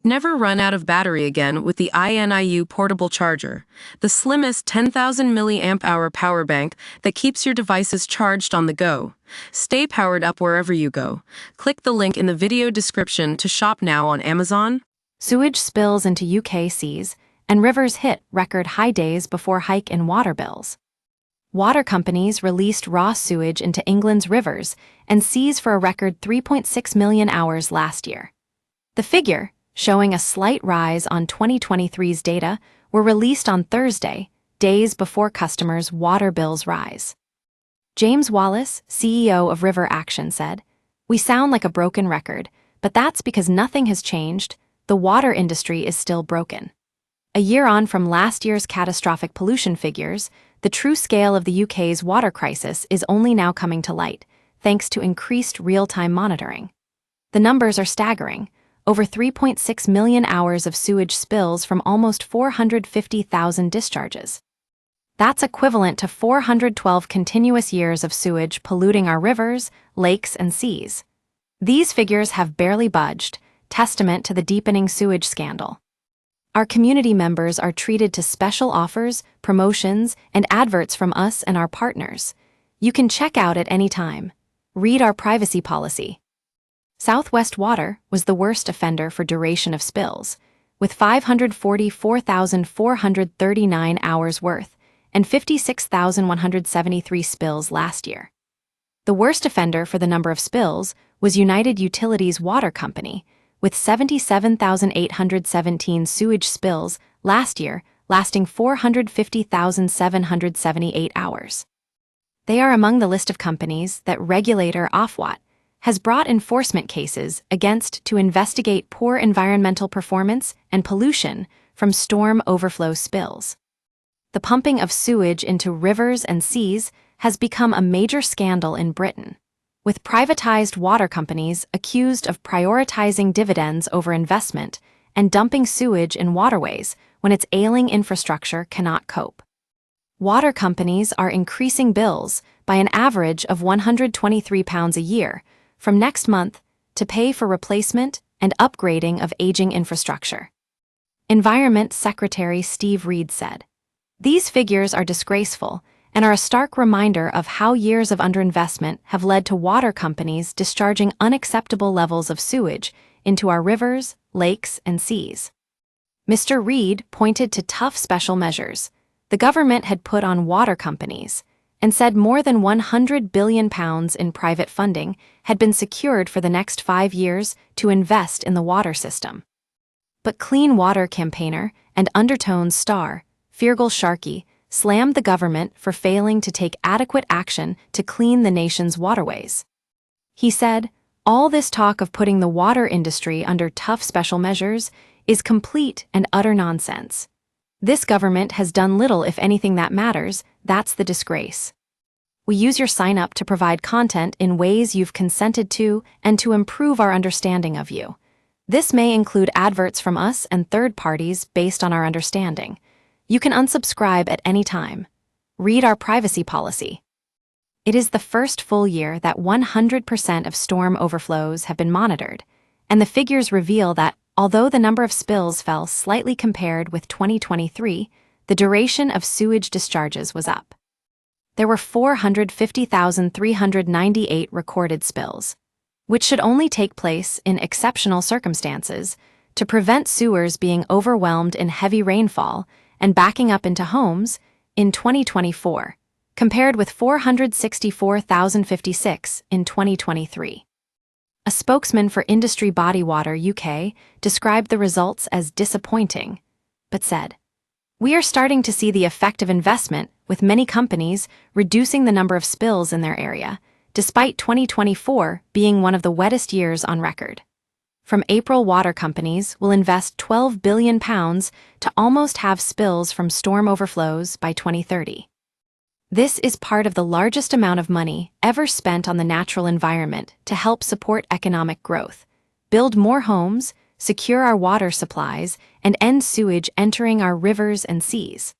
Never run out of battery again with the INIU portable charger, the slimmest 10,000 mAh power bank that keeps your devices charged on the go. Stay powered up wherever you go. Click the link in the video description to shop now on Amazon. Sewage spills into UK seas, and rivers hit record high days before hike in water bills. Water companies released raw sewage into England's rivers and seas for a record 3.6 million hours last year. The figure, showing a slight rise on 2023's data, were released on Thursday, days before customers' water bills rise. James Wallace, CEO of River Action, said, "We sound like a broken record, but that's because nothing has changed. The water industry is still broken." A year on from last year's catastrophic pollution figures, the true scale of the UK's water crisis is only now coming to light, thanks to increased real-time monitoring. The numbers are staggering. Over 3.6 million hours of sewage spills from almost 450,000 discharges. That's equivalent to 412 continuous years of sewage polluting our rivers, lakes, and seas. These figures have barely budged, testament to the deepening sewage scandal. Our community members are treated to special offers, promotions, and adverts from us and our partners. You can check out at any time. Read our privacy policy. South West Water was the worst offender for duration of spills, with 544,439 hours worth and 56,173 spills last year. The worst offender for the number of spills was United Utilities Water Company, with 77,817 sewage spills last year, lasting 450,778 hours. They are among the list of companies that regulator Ofwat has brought enforcement cases against to investigate poor environmental performance and pollution from storm overflow spills. The pumping of sewage into rivers and seas has become a major scandal in Britain, with privatized water companies accused of prioritizing dividends over investment and dumping sewage in waterways when its ailing infrastructure cannot cope. Water companies are increasing bills by an average of £123 a year from next month to pay for replacement and upgrading of aging infrastructure. Environment Secretary Steve Reed said, "These figures are disgraceful and are a stark reminder of how years of underinvestment have led to water companies discharging unacceptable levels of sewage into our rivers, lakes, and seas." Mr. Reed pointed to tough special measures the government had put on water companies and said more than £100 billion in private funding had been secured for the next 5 years to invest in the water system. But Clean Water campaigner and Undertones star, Feargal Sharkey, slammed the government for failing to take adequate action to clean the nation's waterways. He said, "All this talk of putting the water industry under tough special measures is complete and utter nonsense. This government has done little if anything that matters. That's the disgrace. We use your sign-up to provide content in ways you've consented to and to improve our understanding of you. This may include adverts from us and third parties based on our understanding. You can unsubscribe at any time. Read our privacy policy." It is the first full year that 100% of storm overflows have been monitored, and the figures reveal that, although the number of spills fell slightly compared with 2023, the duration of sewage discharges was up. There were 450,398 recorded spills, which should only take place in exceptional circumstances to prevent sewers being overwhelmed in heavy rainfall and backing up into homes in 2024, compared with 464,056 in 2023. A spokesman for industry body Water UK described the results as disappointing, but said, "We are starting to see the effect of investment, with many companies reducing the number of spills in their area, despite 2024 being one of the wettest years on record." From April, water companies will invest £12 billion to almost have spills from storm overflows by 2030. This is part of the largest amount of money ever spent on the natural environment to help support economic growth, build more homes, secure our water supplies, and end sewage entering our rivers and seas.